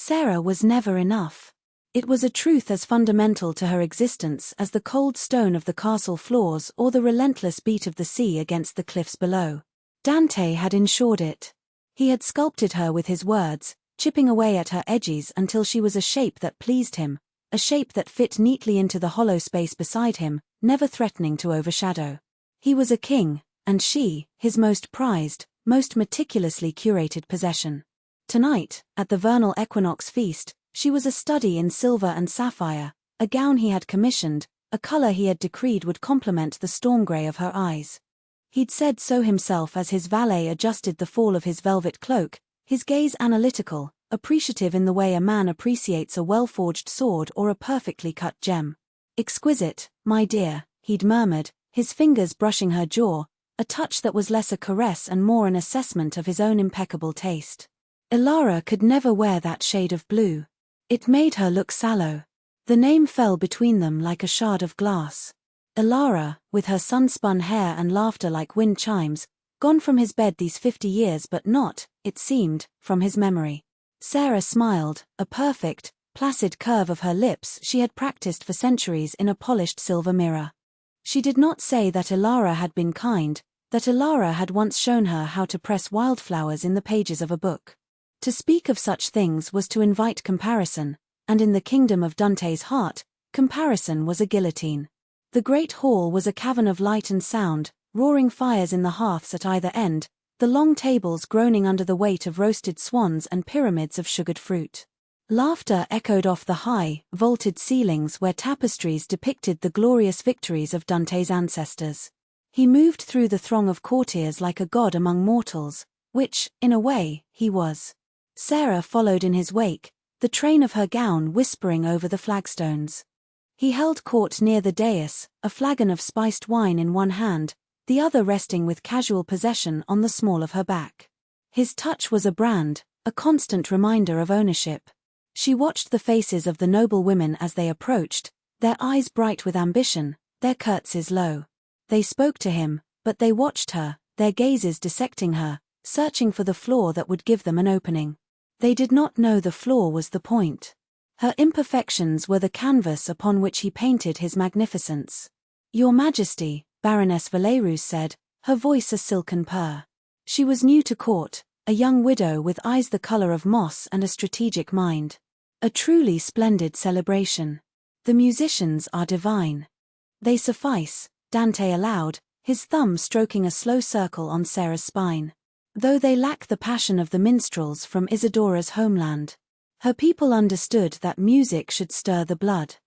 Sarah was never enough. It was a truth as fundamental to her existence as the cold stone of the castle floors or the relentless beat of the sea against the cliffs below. Dante had ensured it. He had sculpted her with his words, chipping away at her edges until she was a shape that pleased him, a shape that fit neatly into the hollow space beside him, never threatening to overshadow. He was a king, and she, his most prized, most meticulously curated possession. Tonight, at the vernal equinox feast, she was a study in silver and sapphire, a gown he had commissioned, a color he had decreed would complement the storm gray of her eyes. He'd said so himself as his valet adjusted the fall of his velvet cloak, his gaze analytical, appreciative in the way a man appreciates a well-forged sword or a perfectly cut gem. "Exquisite, my dear," he'd murmured, his fingers brushing her jaw, a touch that was less a caress and more an assessment of his own impeccable taste. Elara could never wear that shade of blue. It made her look sallow. The name fell between them like a shard of glass. Elara, with her sun-spun hair and laughter like wind chimes, gone from his bed these 50 years but not, it seemed, from his memory. Sarah smiled, a perfect, placid curve of her lips she had practiced for centuries in a polished silver mirror. She did not say that Elara had been kind, that Elara had once shown her how to press wildflowers in the pages of a book. To speak of such things was to invite comparison, and in the kingdom of Dante's heart, comparison was a guillotine. The great hall was a cavern of light and sound, roaring fires in the hearths at either end, the long tables groaning under the weight of roasted swans and pyramids of sugared fruit. Laughter echoed off the high, vaulted ceilings where tapestries depicted the glorious victories of Dante's ancestors. He moved through the throng of courtiers like a god among mortals, which, in a way, he was. Sarah followed in his wake, the train of her gown whispering over the flagstones. He held court near the dais, a flagon of spiced wine in one hand, the other resting with casual possession on the small of her back. His touch was a brand, a constant reminder of ownership. She watched the faces of the noble women as they approached, their eyes bright with ambition, their curtsies low. They spoke to him, but they watched her, their gazes dissecting her, searching for the flaw that would give them an opening. They did not know the flaw was the point. Her imperfections were the canvas upon which he painted his magnificence. "Your Majesty," Baroness Valerius said, her voice a silken purr. She was new to court, a young widow with eyes the color of moss and a strategic mind. A truly splendid celebration. "The musicians are divine. They suffice," Dante allowed, his thumb stroking a slow circle on Sarah's spine. "Though they lack the passion of the minstrels from Isadora's homeland." Her people understood that music should stir the blood.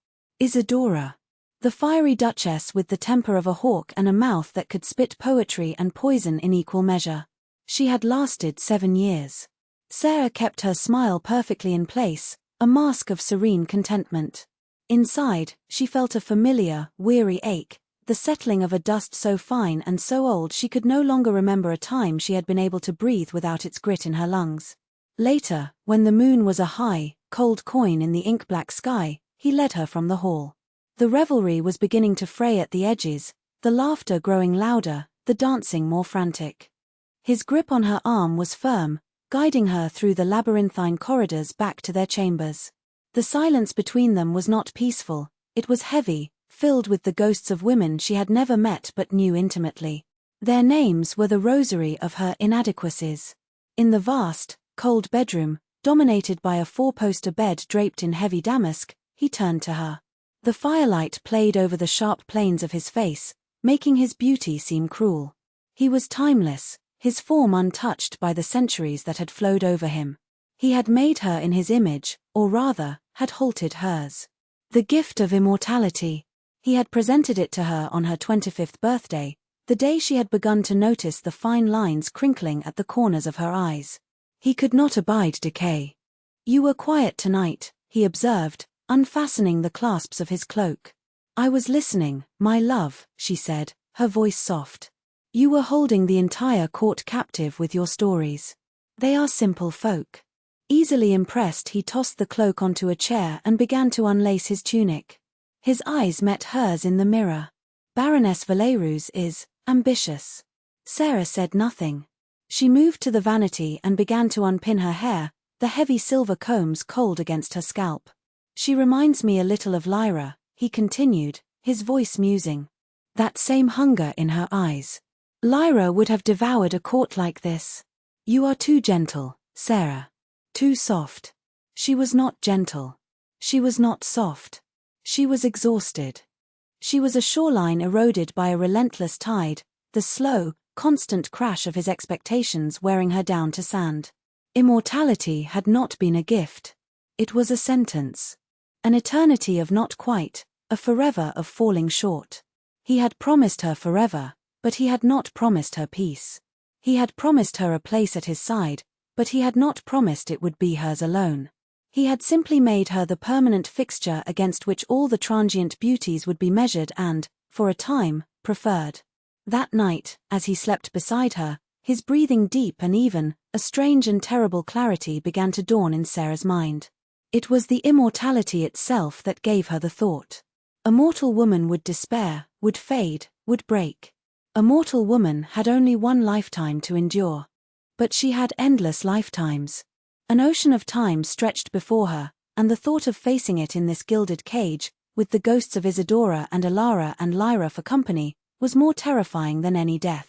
Isadora. The fiery duchess with the temper of a hawk and a mouth that could spit poetry and poison in equal measure. She had lasted 7 years. Sarah kept her smile perfectly in place, a mask of serene contentment. Inside, she felt a familiar, weary ache, the settling of a dust so fine and so old she could no longer remember a time she had been able to breathe without its grit in her lungs. Later, when the moon was a high, cold coin in the ink-black sky, he led her from the hall. The revelry was beginning to fray at the edges, the laughter growing louder, the dancing more frantic. His grip on her arm was firm, guiding her through the labyrinthine corridors back to their chambers. The silence between them was not peaceful, it was heavy, filled with the ghosts of women she had never met but knew intimately. Their names were the rosary of her inadequacies. In the vast, cold bedroom, dominated by a 4-poster bed draped in heavy damask, he turned to her. The firelight played over the sharp planes of his face, making his beauty seem cruel. He was timeless, his form untouched by the centuries that had flowed over him. He had made her in his image, or rather, had halted hers. The gift of immortality. He had presented it to her on her 25th birthday, the day she had begun to notice the fine lines crinkling at the corners of her eyes. He could not abide decay. "You were quiet tonight," he observed, unfastening the clasps of his cloak. "I was listening, my love," she said, her voice soft. "You were holding the entire court captive with your stories. They are simple folk." Easily impressed, he tossed the cloak onto a chair and began to unlace his tunic. His eyes met hers in the mirror. "Baroness Valerius is ambitious." Sarah said nothing. She moved to the vanity and began to unpin her hair, the heavy silver combs cold against her scalp. She reminds me a little of Lyra, he continued, his voice musing. That same hunger in her eyes. Lyra would have devoured a court like this. You are too gentle, Sarah. Too soft. She was not gentle. She was not soft. She was exhausted. She was a shoreline eroded by a relentless tide, the slow, constant crash of his expectations wearing her down to sand. Immortality had not been a gift. It was a sentence. An eternity of not quite, a forever of falling short. He had promised her forever, but he had not promised her peace. He had promised her a place at his side, but he had not promised it would be hers alone. He had simply made her the permanent fixture against which all the transient beauties would be measured and, for a time, preferred. That night, as he slept beside her, his breathing deep and even, a strange and terrible clarity began to dawn in Sarah's mind. It was the immortality itself that gave her the thought. A mortal woman would despair, would fade, would break. A mortal woman had only one lifetime to endure. But she had endless lifetimes. An ocean of time stretched before her, and the thought of facing it in this gilded cage, with the ghosts of Isadora and Alara and Lyra for company, was more terrifying than any death.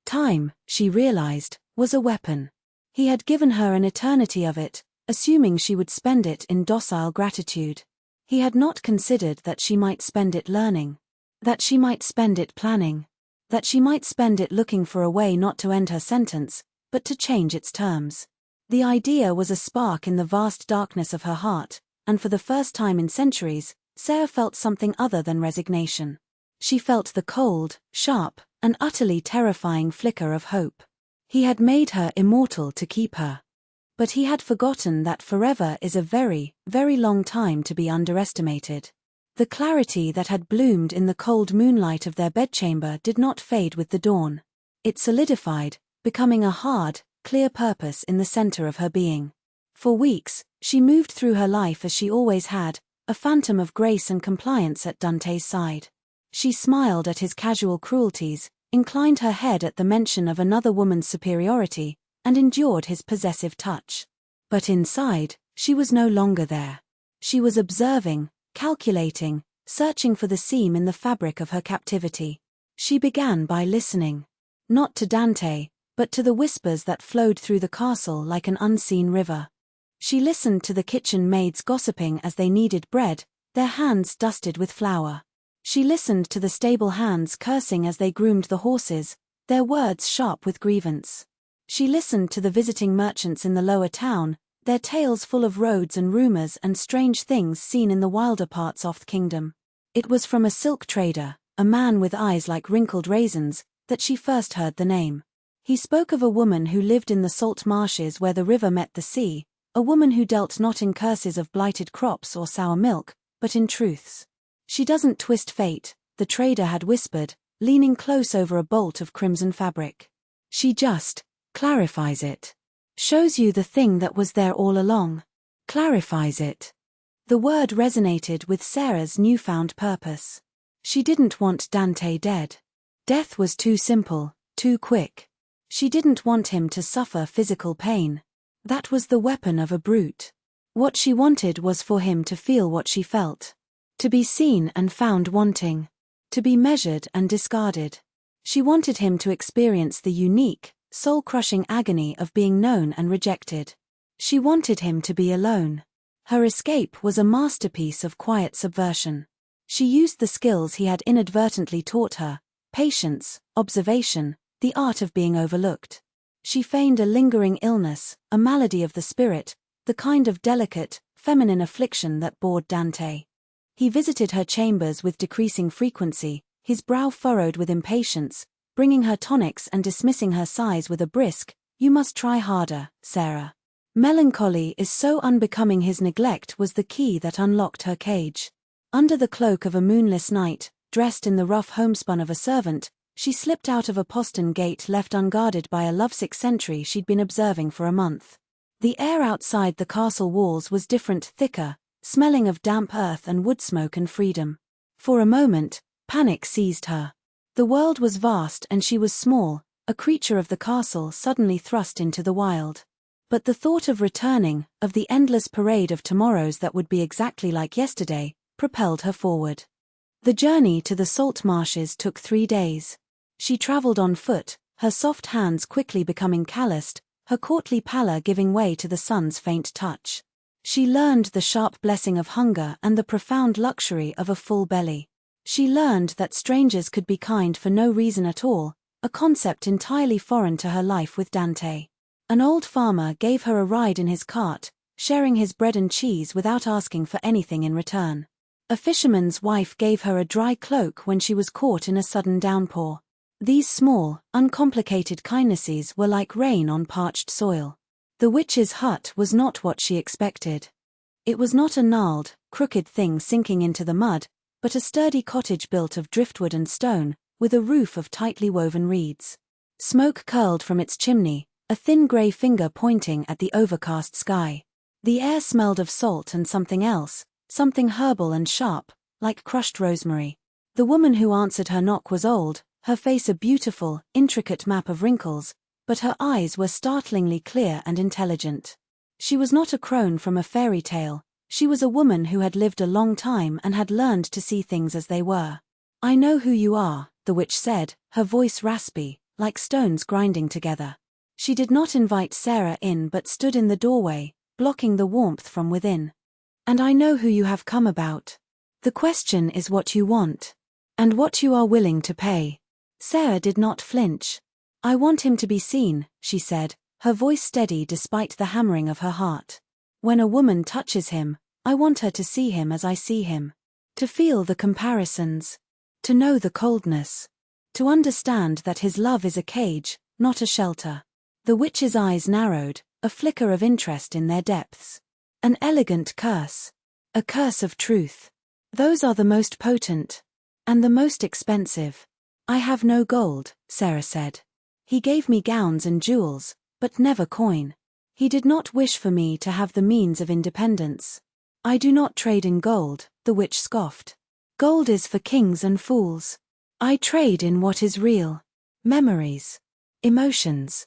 Time, she realized, was a weapon. He had given her an eternity of it, assuming she would spend it in docile gratitude. He had not considered that she might spend it learning. That she might spend it planning. That she might spend it looking for a way not to end her sentence, but to change its terms. The idea was a spark in the vast darkness of her heart, and for the first time in centuries, Sarah felt something other than resignation. She felt the cold, sharp, and utterly terrifying flicker of hope. He had made her immortal to keep her. But he had forgotten that forever is a very, very long time to be underestimated. The clarity that had bloomed in the cold moonlight of their bedchamber did not fade with the dawn. It solidified, becoming a hard, clear purpose in the center of her being. For weeks, she moved through her life as she always had, a phantom of grace and compliance at Dante's side. She smiled at his casual cruelties, inclined her head at the mention of another woman's superiority, and endured his possessive touch. But inside, she was no longer there. She was observing, calculating, searching for the seam in the fabric of her captivity. She began by listening. Not to Dante, but to the whispers that flowed through the castle like an unseen river. She listened to the kitchen maids gossiping as they kneaded bread, their hands dusted with flour. She listened to the stable hands cursing as they groomed the horses, their words sharp with grievance. She listened to the visiting merchants in the lower town, their tales full of roads and rumors and strange things seen in the wilder parts of the kingdom. It was from a silk trader, a man with eyes like wrinkled raisins, that she first heard the name. He spoke of a woman who lived in the salt marshes where the river met the sea, a woman who dealt not in curses of blighted crops or sour milk, but in truths. She doesn't twist fate, the trader had whispered, leaning close over a bolt of crimson fabric. She just clarifies it. Shows you the thing that was there all along. Clarifies it. The word resonated with Sarah's newfound purpose. She didn't want Dante dead. Death was too simple, too quick. She didn't want him to suffer physical pain. That was the weapon of a brute. What she wanted was for him to feel what she felt. To be seen and found wanting. To be measured and discarded. She wanted him to experience the unique, soul-crushing agony of being known and rejected. She wanted him to be alone. Her escape was a masterpiece of quiet subversion. She used the skills he had inadvertently taught her, patience, observation, the art of being overlooked. She feigned a lingering illness, a malady of the spirit, the kind of delicate, feminine affliction that bored Dante. He visited her chambers with decreasing frequency, his brow furrowed with impatience, bringing her tonics and dismissing her sighs with a brisk, "You must try harder, Sarah." Melancholy is so unbecoming. His neglect was the key that unlocked her cage. Under the cloak of a moonless night, dressed in the rough homespun of a servant, she slipped out of a postern gate left unguarded by a lovesick sentry she'd been observing for a month. The air outside the castle walls was different, thicker, smelling of damp earth and wood smoke and freedom. For a moment, panic seized her. The world was vast and she was small, a creature of the castle suddenly thrust into the wild. But the thought of returning, of the endless parade of tomorrows that would be exactly like yesterday, propelled her forward. The journey to the salt marshes took 3 days. She traveled on foot, her soft hands quickly becoming calloused, her courtly pallor giving way to the sun's faint touch. She learned the sharp blessing of hunger and the profound luxury of a full belly. She learned that strangers could be kind for no reason at all, a concept entirely foreign to her life with Dante. An old farmer gave her a ride in his cart, sharing his bread and cheese without asking for anything in return. A fisherman's wife gave her a dry cloak when she was caught in a sudden downpour. These small, uncomplicated kindnesses were like rain on parched soil. The witch's hut was not what she expected. It was not a gnarled, crooked thing sinking into the mud, but a sturdy cottage built of driftwood and stone, with a roof of tightly woven reeds. Smoke curled from its chimney, a thin grey finger pointing at the overcast sky. The air smelled of salt and something else, something herbal and sharp, like crushed rosemary. The woman who answered her knock was old, her face a beautiful, intricate map of wrinkles, but her eyes were startlingly clear and intelligent. She was not a crone from a fairy tale, she was a woman who had lived a long time and had learned to see things as they were. "I know who you are," the witch said, her voice raspy, like stones grinding together. She did not invite Sarah in but stood in the doorway, blocking the warmth from within. "And I know who you have come about. The question is what you want. And what you are willing to pay." Sarah did not flinch. "I want him to be seen," she said, her voice steady despite the hammering of her heart. "When a woman touches him, I want her to see him as I see him. To feel the comparisons. To know the coldness. To understand that his love is a cage, not a shelter." The witch's eyes narrowed, a flicker of interest in their depths. "An elegant curse. A curse of truth. Those are the most potent. And the most expensive." "I have no gold," Sarah said. "He gave me gowns and jewels, but never coin. He did not wish for me to have the means of independence." "I do not trade in gold," the witch scoffed. "Gold is for kings and fools. I trade in what is real. Memories. Emotions.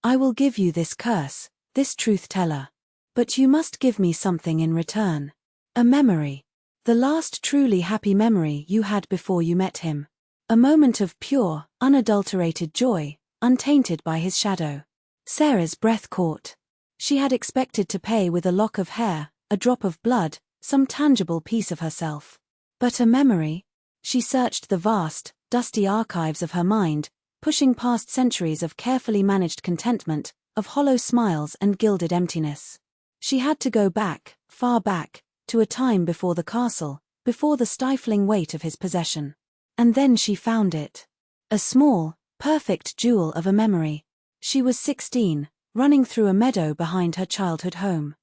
I will give you this curse, this truth-teller. But you must give me something in return. A memory. The last truly happy memory you had before you met him. A moment of pure, unadulterated joy, untainted by his shadow." Sarah's breath caught. She had expected to pay with a lock of hair, a drop of blood, some tangible piece of herself. But a memory? She searched the vast, dusty archives of her mind, pushing past centuries of carefully managed contentment, of hollow smiles and gilded emptiness. She had to go back, far back, to a time before the castle, before the stifling weight of his possession. And then she found it. A small, perfect jewel of a memory. She was 16, running through a meadow behind her childhood home.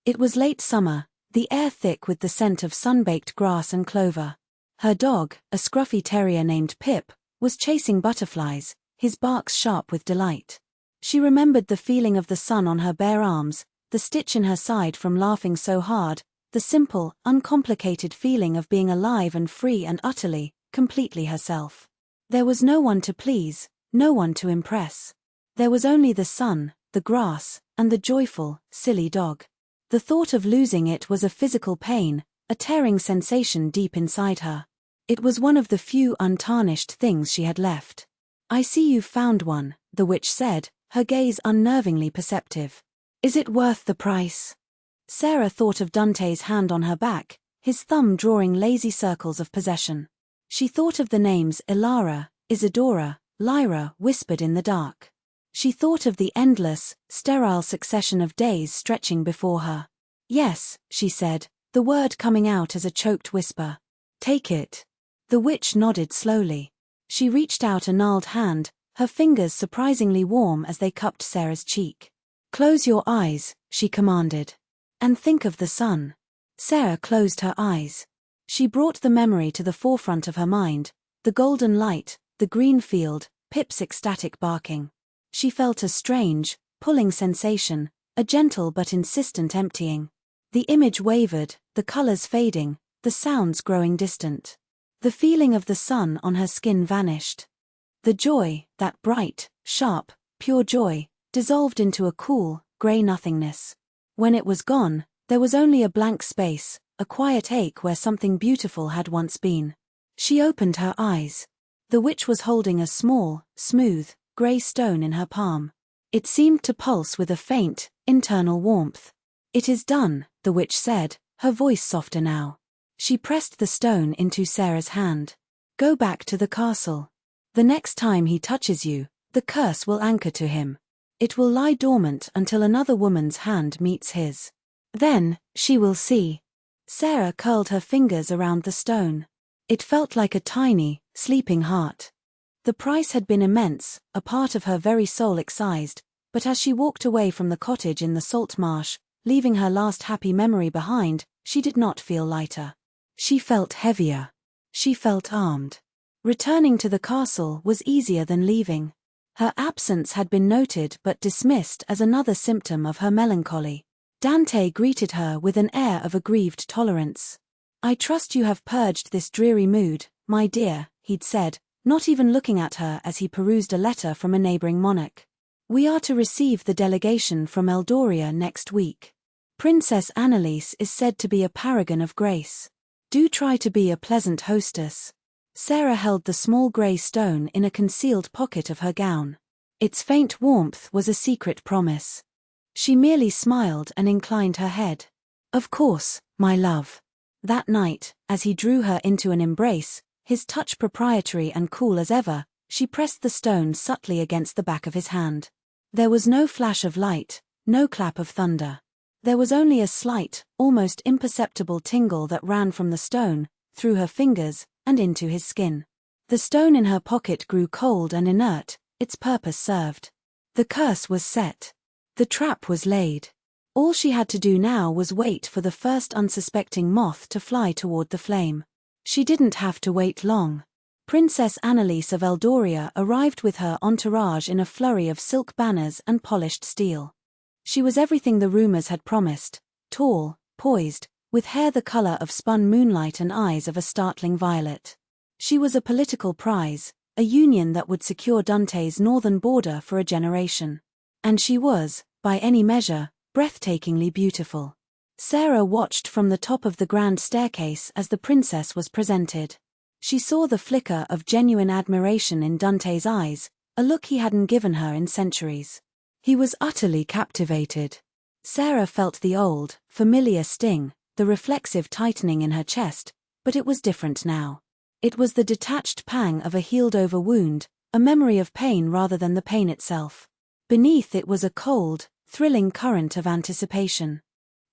It was late summer, the air thick with the scent of sun-baked grass and clover. Her dog, a scruffy terrier named Pip, was chasing butterflies, his barks sharp with delight. She remembered the feeling of the sun on her bare arms, the stitch in her side from laughing so hard, the simple, uncomplicated feeling of being alive and free and utterly, completely herself. There was no one to please, no one to impress. There was only the sun, the grass, and the joyful, silly dog. The thought of losing it was a physical pain, a tearing sensation deep inside her. It was one of the few untarnished things she had left. "I see you've found one," the witch said, her gaze unnervingly perceptive. "Is it worth the price?" Sarah thought of Dante's hand on her back, his thumb drawing lazy circles of possession. She thought of the names Ilara, Isadora, Lyra whispered in the dark. She thought of the endless, sterile succession of days stretching before her. "Yes," she said, the word coming out as a choked whisper. "Take it." The witch nodded slowly. She reached out a gnarled hand, her fingers surprisingly warm as they cupped Sarah's cheek. "Close your eyes," she commanded. "And think of the sun." Sarah closed her eyes. She brought the memory to the forefront of her mind, the golden light, the green field, Pip's ecstatic barking. She felt a strange, pulling sensation, a gentle but insistent emptying. The image wavered, the colors fading, the sounds growing distant. The feeling of the sun on her skin vanished. The joy, that bright, sharp, pure joy, dissolved into a cool, grey nothingness. When it was gone, there was only a blank space, a quiet ache where something beautiful had once been. She opened her eyes. The witch was holding a small, smooth, grey stone in her palm. It seemed to pulse with a faint, internal warmth. "It is done," the witch said, her voice softer now. She pressed the stone into Sarah's hand. "Go back to the castle. The next time he touches you, the curse will anchor to him. It will lie dormant until another woman's hand meets his. Then, she will see." Sarah curled her fingers around the stone. It felt like a tiny, sleeping heart. The price had been immense, a part of her very soul excised, but as she walked away from the cottage in the salt marsh, leaving her last happy memory behind, she did not feel lighter. She felt heavier. She felt armed. Returning to the castle was easier than leaving. Her absence had been noted but dismissed as another symptom of her melancholy. Dante greeted her with an air of aggrieved tolerance. "I trust you have purged this dreary mood, my dear," he'd said, not even looking at her as he perused a letter from a neighboring monarch. "We are to receive the delegation from Eldoria next week. Princess Annalise is said to be a paragon of grace. Do try to be a pleasant hostess." Sarah held the small grey stone in a concealed pocket of her gown. Its faint warmth was a secret promise. She merely smiled and inclined her head. "Of course, my love." That night, as he drew her into an embrace, his touch proprietary and cool as ever, she pressed the stone subtly against the back of his hand. There was no flash of light, no clap of thunder. There was only a slight, almost imperceptible tingle that ran from the stone, through her fingers, and into his skin. The stone in her pocket grew cold and inert, its purpose served. The curse was set. The trap was laid. All she had to do now was wait for the first unsuspecting moth to fly toward the flame. She didn't have to wait long. Princess Annalise of Eldoria arrived with her entourage in a flurry of silk banners and polished steel. She was everything the rumors had promised: tall, poised, with hair the color of spun moonlight and eyes of a startling violet. She was a political prize, a union that would secure Dante's northern border for a generation. And she was, by any measure, breathtakingly beautiful. Sarah watched from the top of the grand staircase as the princess was presented. She saw the flicker of genuine admiration in Dante's eyes, a look he hadn't given her in centuries. He was utterly captivated. Sarah felt the old, familiar sting, the reflexive tightening in her chest, but it was different now. It was the detached pang of a healed-over wound, a memory of pain rather than the pain itself. Beneath it was a cold, thrilling current of anticipation.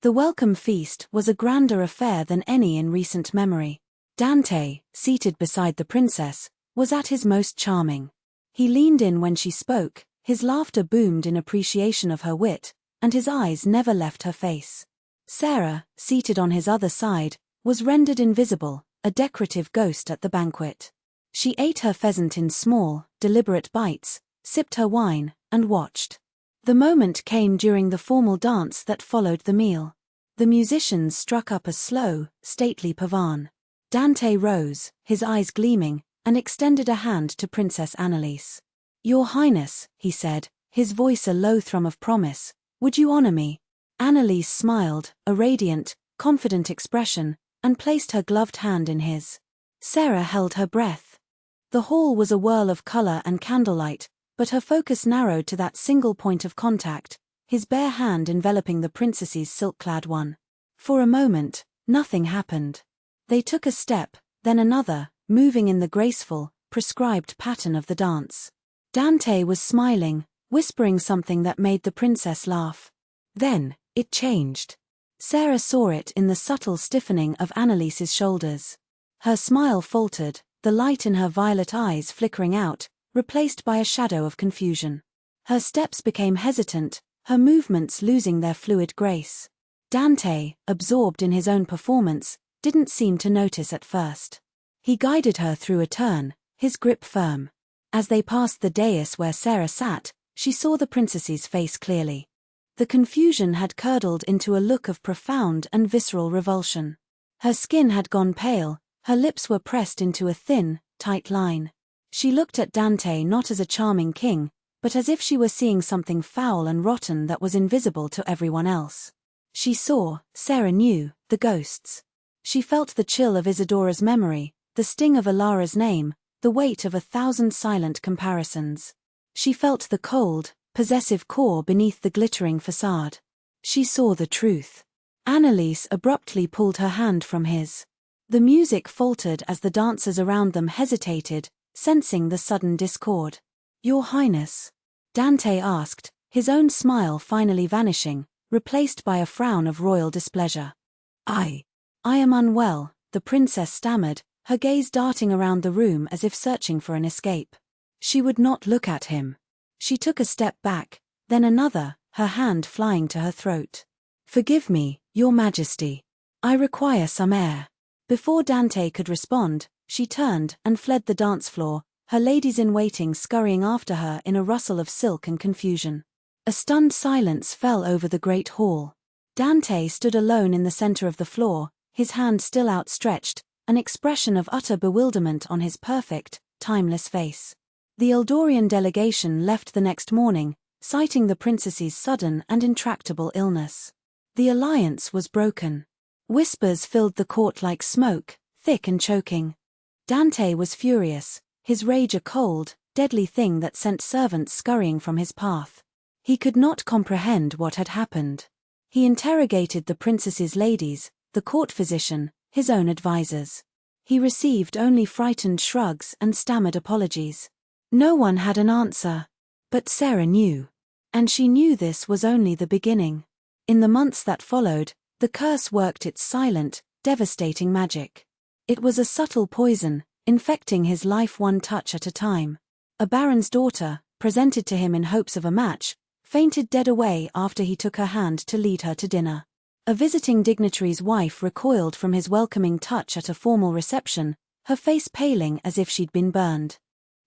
The welcome feast was a grander affair than any in recent memory. Dante, seated beside the princess, was at his most charming. He leaned in when she spoke, his laughter boomed in appreciation of her wit, and his eyes never left her face. Sarah, seated on his other side, was rendered invisible, a decorative ghost at the banquet. She ate her pheasant in small, deliberate bites, sipped her wine, and watched. The moment came during the formal dance that followed the meal. The musicians struck up a slow, stately pavan. Dante rose, his eyes gleaming, and extended a hand to Princess Annalise. "Your Highness," he said, his voice a low thrum of promise, "would you honor me?" Annalise smiled, a radiant, confident expression, and placed her gloved hand in his. Sarah held her breath. The hall was a whirl of color and candlelight, but her focus narrowed to that single point of contact, his bare hand enveloping the princess's silk-clad one. For a moment, nothing happened. They took a step, then another, moving in the graceful, prescribed pattern of the dance. Dante was smiling, whispering something that made the princess laugh. Then, it changed. Sarah saw it in the subtle stiffening of Annalise's shoulders. Her smile faltered, the light in her violet eyes flickering out, replaced by a shadow of confusion. Her steps became hesitant, her movements losing their fluid grace. Dante, absorbed in his own performance, didn't seem to notice at first. He guided her through a turn, his grip firm. As they passed the dais where Sarah sat, she saw the princess's face clearly. The confusion had curdled into a look of profound and visceral revulsion. Her skin had gone pale, her lips were pressed into a thin, tight line. She looked at Dante not as a charming king, but as if she were seeing something foul and rotten that was invisible to everyone else. She saw, Sarah knew, the ghosts. She felt the chill of Isadora's memory, the sting of Alara's name, the weight of 1,000 silent comparisons. She felt the cold, possessive core beneath the glittering facade. She saw the truth. Annalise abruptly pulled her hand from his. The music faltered as the dancers around them hesitated, sensing the sudden discord. "Your Highness?" Dante asked, his own smile finally vanishing, replaced by a frown of royal displeasure. I am unwell," the princess stammered, her gaze darting around the room as if searching for an escape. She would not look at him. She took a step back, then another, her hand flying to her throat. "Forgive me, Your Majesty. I require some air." Before Dante could respond, she turned and fled the dance floor, her ladies-in-waiting scurrying after her in a rustle of silk and confusion. A stunned silence fell over the great hall. Dante stood alone in the center of the floor, his hand still outstretched, an expression of utter bewilderment on his perfect, timeless face. The Eldorian delegation left the next morning, citing the princess's sudden and intractable illness. The alliance was broken. Whispers filled the court like smoke, thick and choking. Dante was furious, his rage a cold, deadly thing that sent servants scurrying from his path. He could not comprehend what had happened. He interrogated the princess's ladies, the court physician, his own advisers. He received only frightened shrugs and stammered apologies. No one had an answer. But Sarah knew. And she knew this was only the beginning. In the months that followed, the curse worked its silent, devastating magic. It was a subtle poison, infecting his life one touch at a time. A baron's daughter, presented to him in hopes of a match, fainted dead away after he took her hand to lead her to dinner. A visiting dignitary's wife recoiled from his welcoming touch at a formal reception, her face paling as if she'd been burned.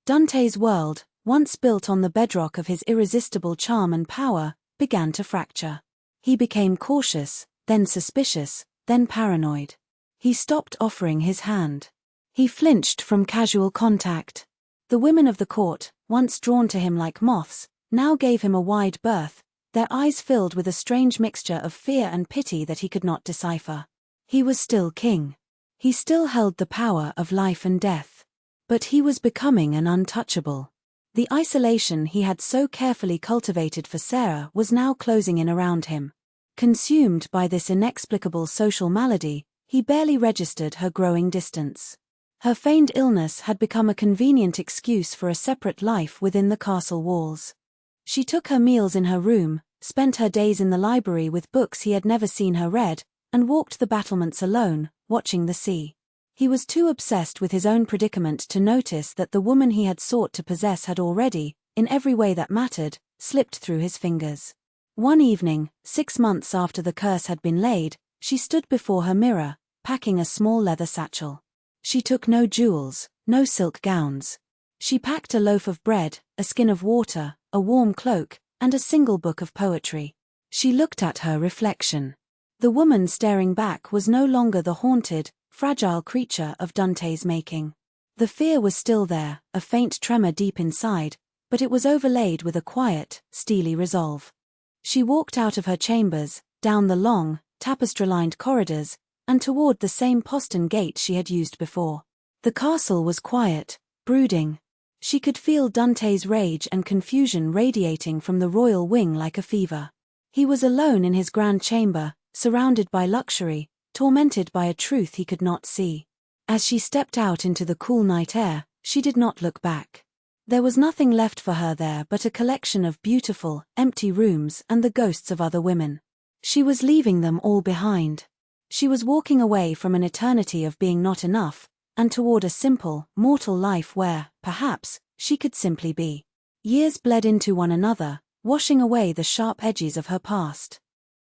Dante's world, once built on the bedrock of his irresistible charm and power, began to fracture. He became cautious, then suspicious, then paranoid. He stopped offering his hand. He flinched from casual contact. The women of the court, once drawn to him like moths, now gave him a wide berth, their eyes filled with a strange mixture of fear and pity that he could not decipher. He was still king. He still held the power of life and death. But he was becoming an untouchable. The isolation he had so carefully cultivated for Sarah was now closing in around him. Consumed by this inexplicable social malady, he barely registered her growing distance. Her feigned illness had become a convenient excuse for a separate life within the castle walls. She took her meals in her room, spent her days in the library with books he had never seen her read, and walked the battlements alone, watching the sea. He was too obsessed with his own predicament to notice that the woman he had sought to possess had already, in every way that mattered, slipped through his fingers. One evening, 6 months after the curse had been laid, she stood before her mirror, packing a small leather satchel. She took no jewels, no silk gowns. She packed a loaf of bread, a skin of water, a warm cloak, and a single book of poetry. She looked at her reflection. The woman staring back was no longer the haunted, fragile creature of Dante's making. The fear was still there, a faint tremor deep inside, but it was overlaid with a quiet, steely resolve. She walked out of her chambers, down the long, tapestry-lined corridors, and toward the same postern gate she had used before. The castle was quiet, brooding. She could feel Dante's rage and confusion radiating from the royal wing like a fever. He was alone in his grand chamber, surrounded by luxury, tormented by a truth he could not see. As she stepped out into the cool night air, she did not look back. There was nothing left for her there but a collection of beautiful, empty rooms and the ghosts of other women. She was leaving them all behind. She was walking away from an eternity of being not enough, and toward a simple, mortal life where, perhaps, she could simply be. Years bled into one another, washing away the sharp edges of her past.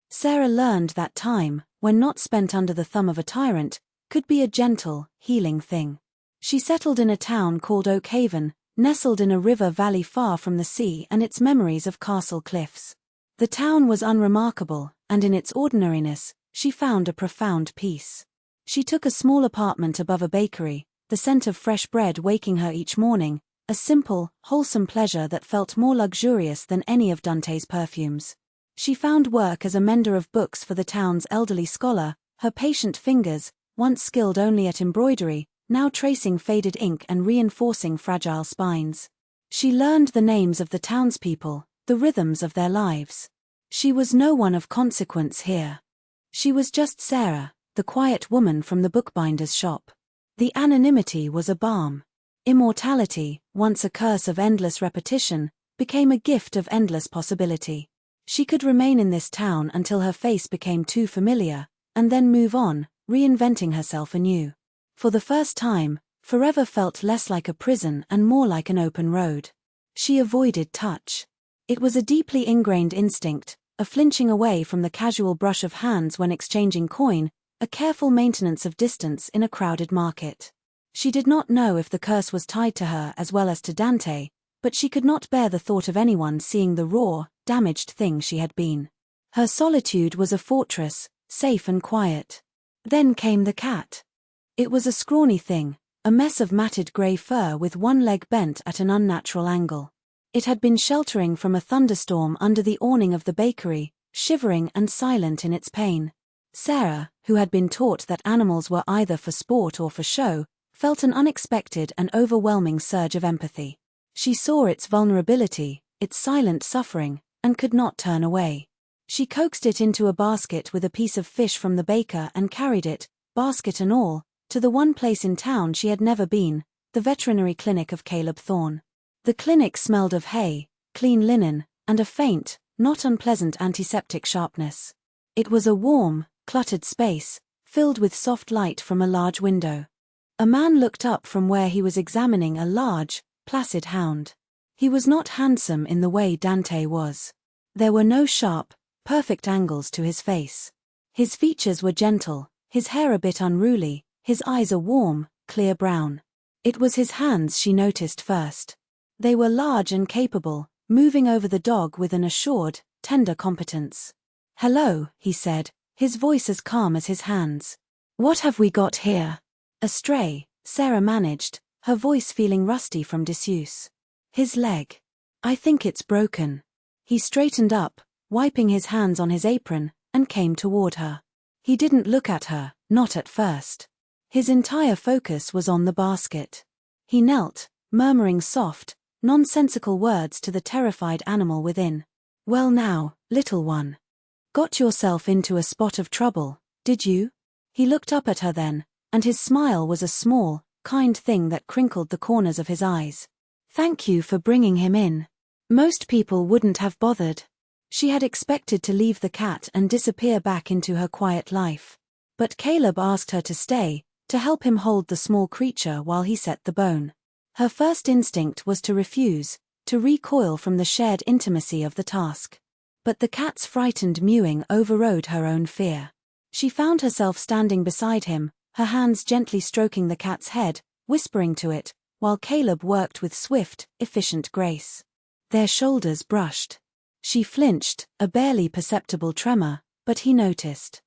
Sarah learned that time, when not spent under the thumb of a tyrant, could be a gentle, healing thing. She settled in a town called Oakhaven, nestled in a river valley far from the sea and its memories of castle cliffs. The town was unremarkable, and in its ordinariness, she found a profound peace. She took a small apartment above a bakery, the scent of fresh bread waking her each morning, a simple, wholesome pleasure that felt more luxurious than any of Dante's perfumes. She found work as a mender of books for the town's elderly scholar, her patient fingers, once skilled only at embroidery, now tracing faded ink and reinforcing fragile spines. She learned the names of the townspeople, the rhythms of their lives. She was no one of consequence here. She was just Sarah, the quiet woman from the bookbinder's shop. The anonymity was a balm. Immortality, once a curse of endless repetition, became a gift of endless possibility. She could remain in this town until her face became too familiar, and then move on, reinventing herself anew. For the first time, forever felt less like a prison and more like an open road. She avoided touch. It was a deeply ingrained instinct, a flinching away from the casual brush of hands when exchanging coin, a careful maintenance of distance in a crowded market. She did not know if the curse was tied to her as well as to Dante, but she could not bear the thought of anyone seeing the raw, damaged thing she had been. Her solitude was a fortress, safe and quiet. Then came the cat. It was a scrawny thing, a mess of matted grey fur with one leg bent at an unnatural angle. It had been sheltering from a thunderstorm under the awning of the bakery, shivering and silent in its pain. Sarah, who had been taught that animals were either for sport or for show, felt an unexpected and overwhelming surge of empathy. She saw its vulnerability, its silent suffering, and could not turn away. She coaxed it into a basket with a piece of fish from the baker and carried it, basket and all, to the one place in town she had never been, the veterinary clinic of Caleb Thorne. The clinic smelled of hay, clean linen, and a faint, not unpleasant antiseptic sharpness. It was a warm, cluttered space, filled with soft light from a large window. A man looked up from where he was examining a large, placid hound. He was not handsome in the way Dante was. There were no sharp, perfect angles to his face. His features were gentle, his hair a bit unruly, his eyes a warm, clear brown. It was his hands she noticed first. They were large and capable, moving over the dog with an assured, tender competence. "Hello," he said, his voice as calm as his hands. "What have we got here?" "A stray," Sarah managed, her voice feeling rusty from disuse. "His leg. I think it's broken." He straightened up, wiping his hands on his apron, and came toward her. He didn't look at her, not at first. His entire focus was on the basket. He knelt, murmuring soft, nonsensical words to the terrified animal within. "Well now, little one. Got yourself into a spot of trouble, did you?" He looked up at her then, and his smile was a small, kind thing that crinkled the corners of his eyes. "Thank you for bringing him in. Most people wouldn't have bothered." She had expected to leave the cat and disappear back into her quiet life. But Caleb asked her to stay, to help him hold the small creature while he set the bone. Her first instinct was to refuse, to recoil from the shared intimacy of the task. But the cat's frightened mewing overrode her own fear. She found herself standing beside him, her hands gently stroking the cat's head, whispering to it, while Caleb worked with swift, efficient grace. Their shoulders brushed. She flinched, a barely perceptible tremor, but he noticed.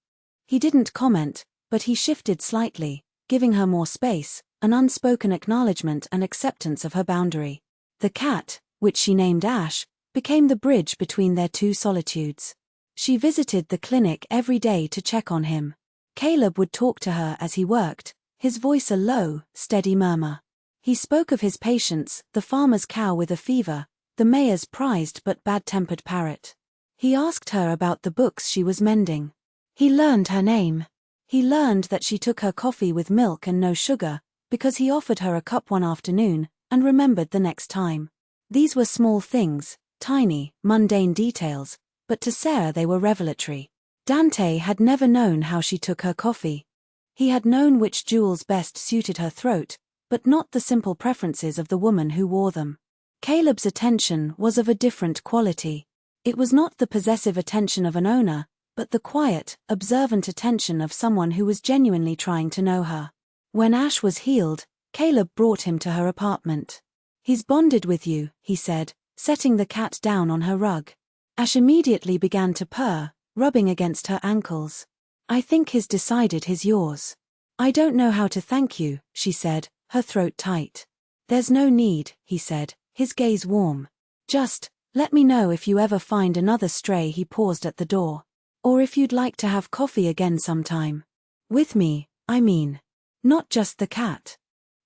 He didn't comment, but he shifted slightly, giving her more space, an unspoken acknowledgement and acceptance of her boundary. The cat, which she named Ash, became the bridge between their two solitudes. She visited the clinic every day to check on him. Caleb would talk to her as he worked, his voice a low, steady murmur. He spoke of his patients, the farmer's cow with a fever, the mayor's prized but bad-tempered parrot. He asked her about the books she was mending. He learned her name. He learned that she took her coffee with milk and no sugar, because he offered her a cup one afternoon, and remembered the next time. These were small things, tiny, mundane details, but to Sarah they were revelatory. Dante had never known how she took her coffee. He had known which jewels best suited her throat, but not the simple preferences of the woman who wore them. Caleb's attention was of a different quality. It was not the possessive attention of an owner, but the quiet, observant attention of someone who was genuinely trying to know her. When Ash was healed, Caleb brought him to her apartment. "He's bonded with you," he said, setting the cat down on her rug. Ash immediately began to purr, rubbing against her ankles. "I think he's decided he's yours." "I don't know how to thank you," she said, her throat tight. "There's no need," he said, his gaze warm. "Just, let me know if you ever find another stray." He paused at the door. "Or if you'd like to have coffee again sometime. With me, I mean. Not just the cat."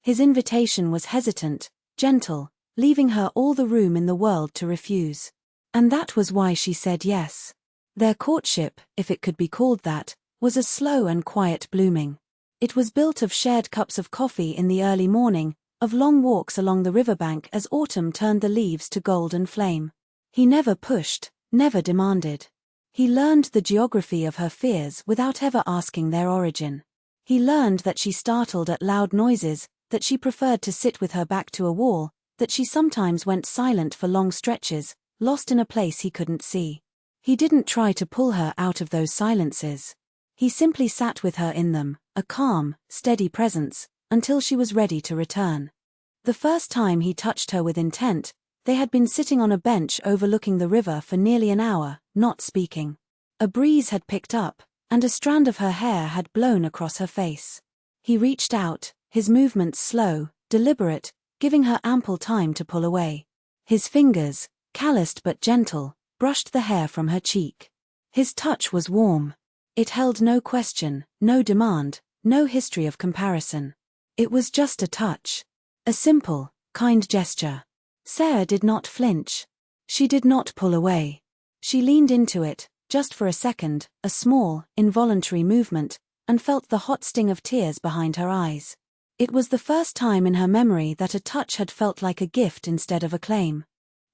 His invitation was hesitant, gentle, leaving her all the room in the world to refuse. And that was why she said yes. Their courtship, if it could be called that, was a slow and quiet blooming. It was built of shared cups of coffee in the early morning, of long walks along the riverbank as autumn turned the leaves to golden flame. He never pushed, never demanded. He learned the geography of her fears without ever asking their origin. He learned that she startled at loud noises, that she preferred to sit with her back to a wall, that she sometimes went silent for long stretches, lost in a place he couldn't see. He didn't try to pull her out of those silences. He simply sat with her in them, a calm, steady presence, until she was ready to return. The first time he touched her with intent, they had been sitting on a bench overlooking the river for nearly an hour, not speaking. A breeze had picked up, and a strand of her hair had blown across her face. He reached out, his movements slow, deliberate, giving her ample time to pull away. His fingers, calloused but gentle, brushed the hair from her cheek. His touch was warm. It held no question, no demand, no history of comparison. It was just a touch. A simple, kind gesture. Sarah did not flinch. She did not pull away. She leaned into it, just for a second, a small, involuntary movement, and felt the hot sting of tears behind her eyes. It was the first time in her memory that a touch had felt like a gift instead of a claim.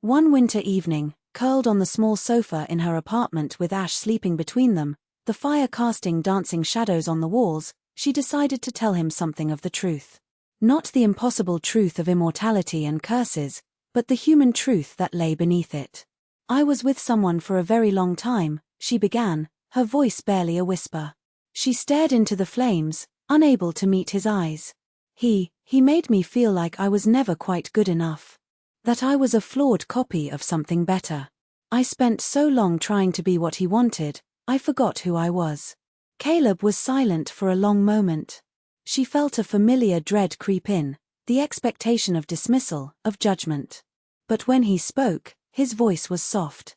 One winter evening, curled on the small sofa in her apartment with Ash sleeping between them, the fire casting dancing shadows on the walls, she decided to tell him something of the truth. Not the impossible truth of immortality and curses, but the human truth that lay beneath it. "I was with someone for a very long time," she began, her voice barely a whisper. She stared into the flames, unable to meet his eyes. He made me feel like I was never quite good enough. That I was a flawed copy of something better. I spent so long trying to be what he wanted, I forgot who I was." Caleb was silent for a long moment. She felt a familiar dread creep in, the expectation of dismissal, of judgment. But when he spoke, his voice was soft.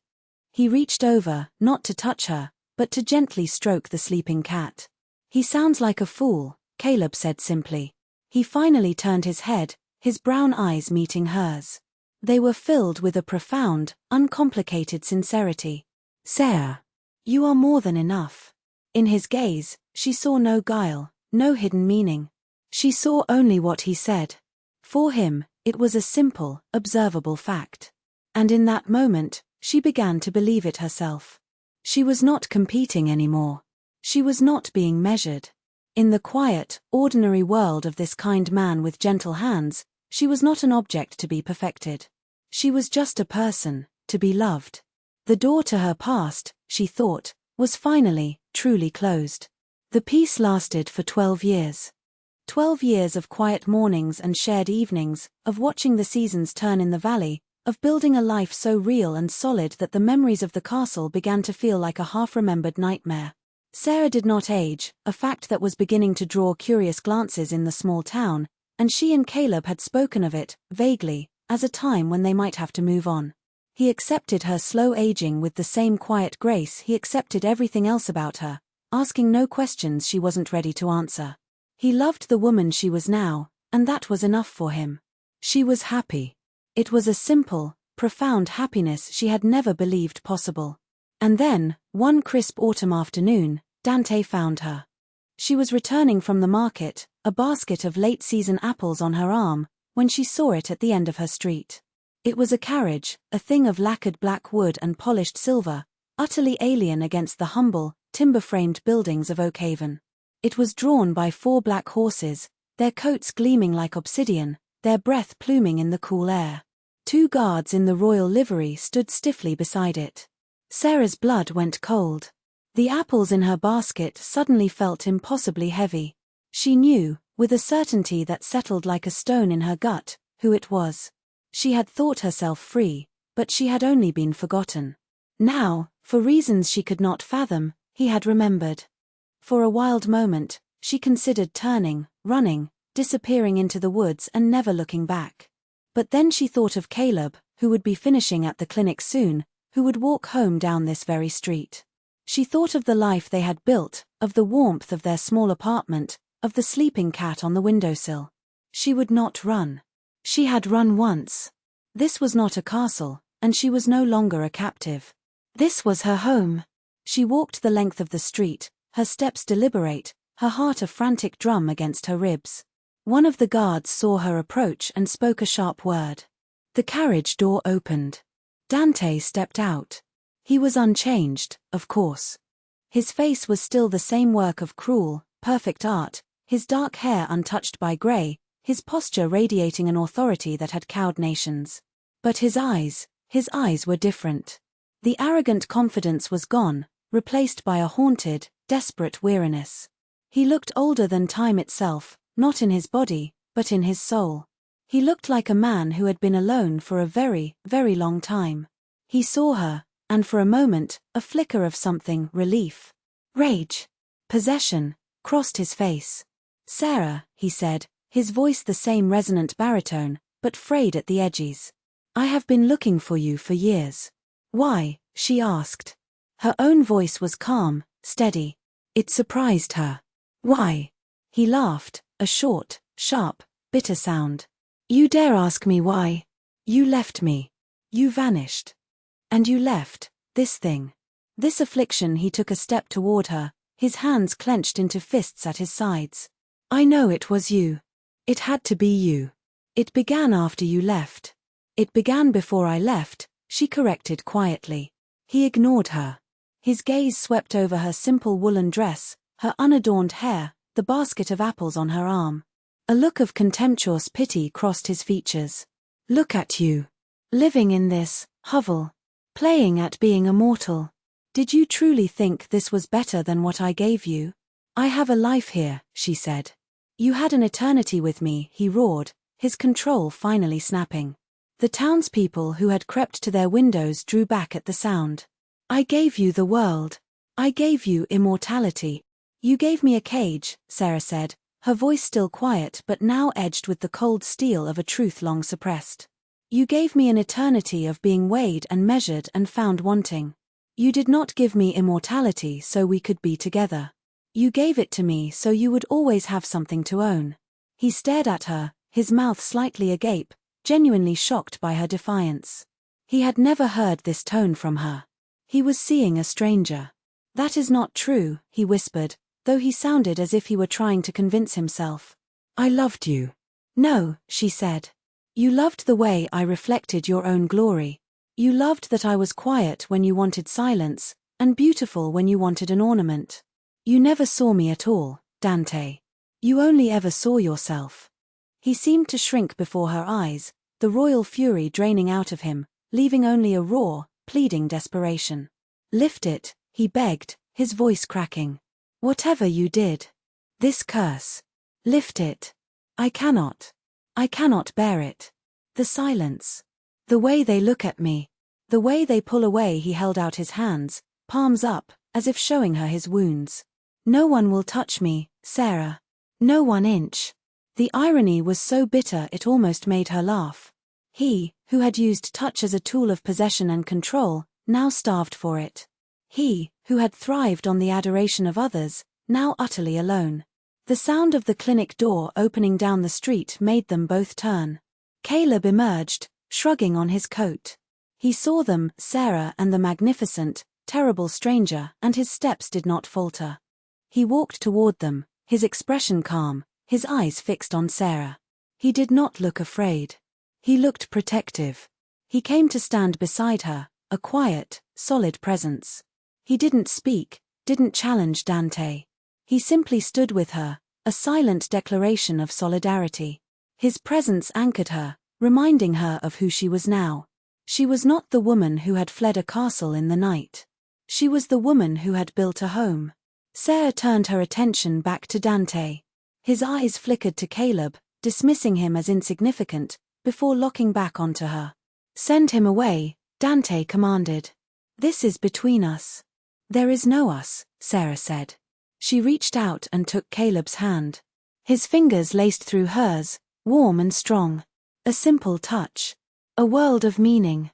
He reached over, not to touch her, but to gently stroke the sleeping cat. "He sounds like a fool," Caleb said simply. He finally turned his head, his brown eyes meeting hers. They were filled with a profound, uncomplicated sincerity. "Sarah, you are more than enough." In his gaze, she saw no guile, no hidden meaning. She saw only what he said. For him, it was a simple, observable fact. And in that moment, she began to believe it herself. She was not competing anymore. She was not being measured. In the quiet, ordinary world of this kind man with gentle hands, she was not an object to be perfected. She was just a person, to be loved. The door to her past, she thought, was finally, truly closed. The peace lasted for 12 years. 12 years of quiet mornings and shared evenings, of watching the seasons turn in the valley, of building a life so real and solid that the memories of the castle began to feel like a half-remembered nightmare. Sarah did not age, a fact that was beginning to draw curious glances in the small town, and she and Caleb had spoken of it, vaguely, as a time when they might have to move on. He accepted her slow aging with the same quiet grace he accepted everything else about her, asking no questions she wasn't ready to answer. He loved the woman she was now, and that was enough for him. She was happy. It was a simple, profound happiness she had never believed possible. And then, one crisp autumn afternoon, Dante found her. She was returning from the market, a basket of late-season apples on her arm, when she saw it at the end of her street. It was a carriage, a thing of lacquered black wood and polished silver, utterly alien against the humble, timber-framed buildings of Oakhaven. It was drawn by 4 black horses, their coats gleaming like obsidian, their breath pluming in the cool air. 2 guards in the royal livery stood stiffly beside it. Sarah's blood went cold. The apples in her basket suddenly felt impossibly heavy. She knew, with a certainty that settled like a stone in her gut, who it was. She had thought herself free, but she had only been forgotten. Now, for reasons she could not fathom, he had remembered. For a wild moment, she considered turning, running, disappearing into the woods and never looking back. But then she thought of Caleb, who would be finishing at the clinic soon, who would walk home down this very street. She thought of the life they had built, of the warmth of their small apartment, of the sleeping cat on the windowsill. She would not run. She had run once. This was not a castle, and she was no longer a captive. This was her home. She walked the length of the street, her steps deliberate, her heart a frantic drum against her ribs. One of the guards saw her approach and spoke a sharp word. The carriage door opened. Dante stepped out. He was unchanged, of course. His face was still the same work of cruel, perfect art, his dark hair untouched by grey, his posture radiating an authority that had cowed nations. But his eyes were different. The arrogant confidence was gone, replaced by a haunted, desperate weariness. He looked older than time itself, not in his body, but in his soul. He looked like a man who had been alone for a very, very long time. He saw her, and for a moment, a flicker of something, relief, rage, possession, crossed his face. "Sarah," he said, his voice the same resonant baritone, but frayed at the edges. "I have been looking for you for years." "Why?" she asked. Her own voice was calm, steady. It surprised her. "Why?" He laughed, a short, sharp, bitter sound. "You dare ask me why? You left me. You vanished. And you left this thing." This affliction. He took a step toward her, his hands clenched into fists at his sides. "I know it was you. It had to be you. It began after you left." "It began before I left," she corrected quietly. He ignored her. His gaze swept over her simple woolen dress, her unadorned hair, the basket of apples on her arm. A look of contemptuous pity crossed his features. "Look at you. Living in this hovel. Playing at being immortal. Did you truly think this was better than what I gave you?" "I have a life here," she said. "You had an eternity with me," he roared, his control finally snapping. The townspeople who had crept to their windows drew back at the sound. "I gave you the world. I gave you immortality." "You gave me a cage," Sarah said, her voice still quiet but now edged with the cold steel of a truth long suppressed. "You gave me an eternity of being weighed and measured and found wanting. You did not give me immortality so we could be together. You gave it to me so you would always have something to own." He stared at her, his mouth slightly agape, genuinely shocked by her defiance. He had never heard this tone from her. He was seeing a stranger. "That is not true," he whispered, though he sounded as if he were trying to convince himself. "I loved you." "No," she said. "You loved the way I reflected your own glory. You loved that I was quiet when you wanted silence, and beautiful when you wanted an ornament. You never saw me at all, Dante. You only ever saw yourself." He seemed to shrink before her eyes, the royal fury draining out of him, leaving only a raw, pleading desperation. "Lift it," he begged, his voice cracking. "Whatever you did. This curse. Lift it. I cannot bear it." The silence. The way they look at me. The way they pull away. He held out his hands, palms up, as if showing her his wounds. "No one will touch me, Sarah. No 1 inch." The irony was so bitter it almost made her laugh. He, who had used touch as a tool of possession and control, now starved for it. He, who had thrived on the adoration of others, now utterly alone. The sound of the clinic door opening down the street made them both turn. Caleb emerged, shrugging on his coat. He saw them, Sarah and the magnificent, terrible stranger, and his steps did not falter. He walked toward them, his expression calm, his eyes fixed on Sarah. He did not look afraid. He looked protective. He came to stand beside her, a quiet, solid presence. He didn't speak, didn't challenge Dante. He simply stood with her, a silent declaration of solidarity. His presence anchored her, reminding her of who she was now. She was not the woman who had fled a castle in the night. She was the woman who had built a home. Sarah turned her attention back to Dante. His eyes flickered to Caleb, dismissing him as insignificant, before locking back onto her. "Send him away," Dante commanded. "This is between us." "There is no us," Sarah said. She reached out and took Caleb's hand. His fingers laced through hers, warm and strong. A simple touch. A world of meaning.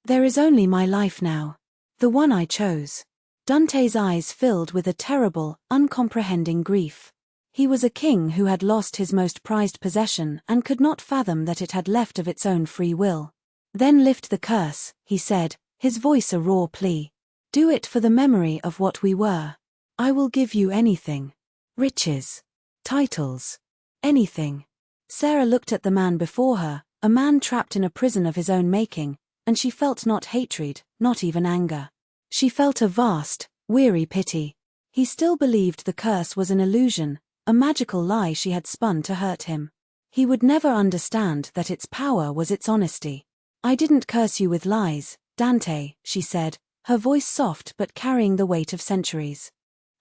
There is only my life now. The one I chose. Dante's eyes filled with a terrible, uncomprehending grief. He was a king who had lost his most prized possession and could not fathom that it had left of its own free will. Then lift the curse, he said, his voice a raw plea. Do it for the memory of what we were. I will give you anything. Riches. Titles. Anything. Sarah looked at the man before her, a man trapped in a prison of his own making, and she felt not hatred, not even anger. She felt a vast, weary pity. He still believed the curse was an illusion, a magical lie she had spun to hurt him. He would never understand that its power was its honesty. I didn't curse you with lies, Dante, she said, her voice soft but carrying the weight of centuries.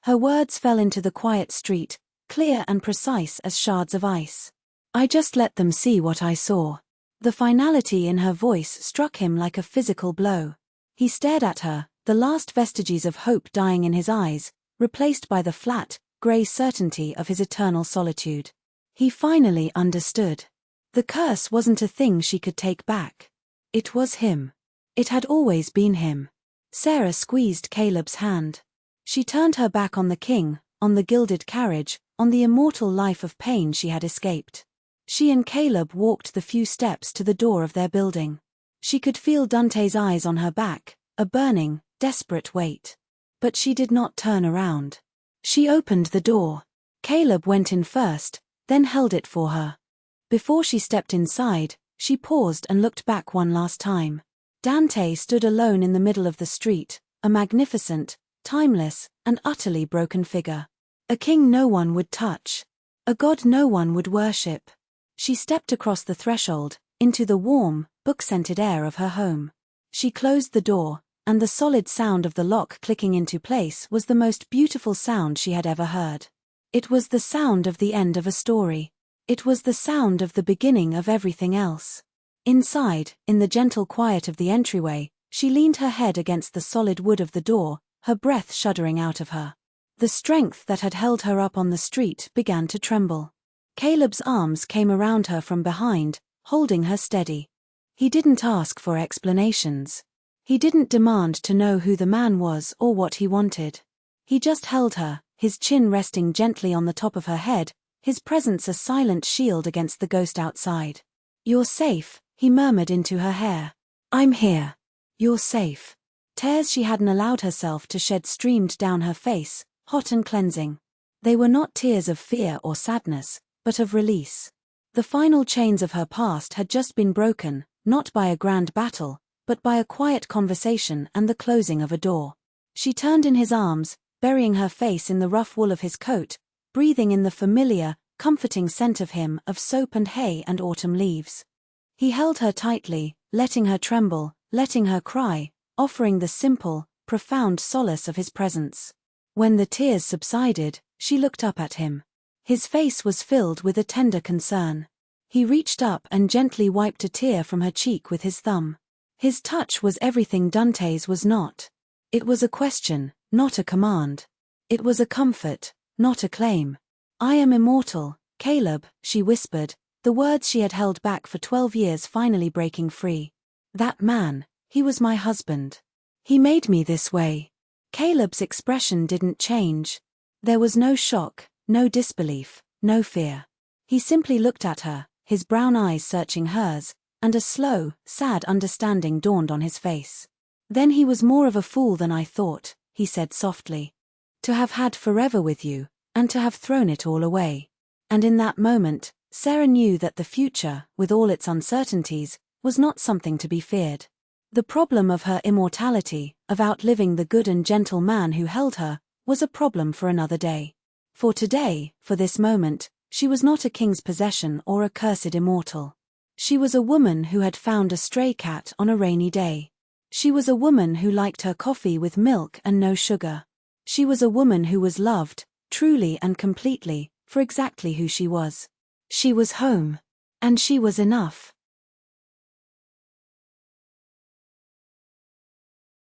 Her words fell into the quiet street, clear and precise as shards of ice. I just let them see what I saw. The finality in her voice struck him like a physical blow. He stared at her, the last vestiges of hope dying in his eyes, replaced by the flat, grey certainty of his eternal solitude. He finally understood. The curse wasn't a thing she could take back. It was him. It had always been him. Sarah squeezed Caleb's hand. She turned her back on the king, on the gilded carriage, on the immortal life of pain she had escaped. She and Caleb walked the few steps to the door of their building. She could feel Dante's eyes on her back, a burning, desperate weight. But she did not turn around. She opened the door. Caleb went in first, then held it for her. Before she stepped inside, she paused and looked back one last time. Dante stood alone in the middle of the street, a magnificent, timeless, and utterly broken figure. A king no one would touch. A god no one would worship. She stepped across the threshold, into the warm, book-scented air of her home. She closed the door, and the solid sound of the lock clicking into place was the most beautiful sound she had ever heard. It was the sound of the end of a story. It was the sound of the beginning of everything else. Inside, in the gentle quiet of the entryway, she leaned her head against the solid wood of the door, her breath shuddering out of her. The strength that had held her up on the street began to tremble. Caleb's arms came around her from behind, holding her steady. He didn't ask for explanations. He didn't demand to know who the man was or what he wanted. He just held her, his chin resting gently on the top of her head, his presence a silent shield against the ghost outside. You're safe, he murmured into her hair. I'm here. You're safe. Tears she hadn't allowed herself to shed streamed down her face, hot and cleansing. They were not tears of fear or sadness, but of release. The final chains of her past had just been broken, not by a grand battle, but by a quiet conversation and the closing of a door. She turned in his arms, burying her face in the rough wool of his coat, breathing in the familiar, comforting scent of him, of soap and hay and autumn leaves. He held her tightly, letting her tremble, letting her cry, offering the simple, profound solace of his presence. When the tears subsided, she looked up at him. His face was filled with a tender concern. He reached up and gently wiped a tear from her cheek with his thumb. His touch was everything Dante's was not. It was a question, not a command. It was a comfort, not a claim. I am immortal, Caleb, she whispered, the words she had held back for 12 years finally breaking free. That man, he was my husband. He made me this way. Caleb's expression didn't change. There was no shock, no disbelief, no fear. He simply looked at her, his brown eyes searching hers, and a slow, sad understanding dawned on his face. Then he was more of a fool than I thought, he said softly. To have had forever with you, and to have thrown it all away. And in that moment, Sarah knew that the future, with all its uncertainties, was not something to be feared. The problem of her immortality, of outliving the good and gentle man who held her, was a problem for another day. For today, for this moment, she was not a king's possession or a cursed immortal. She was a woman who had found a stray cat on a rainy day. She was a woman who liked her coffee with milk and no sugar. She was a woman who was loved, truly and completely, for exactly who she was. She was home. And she was enough.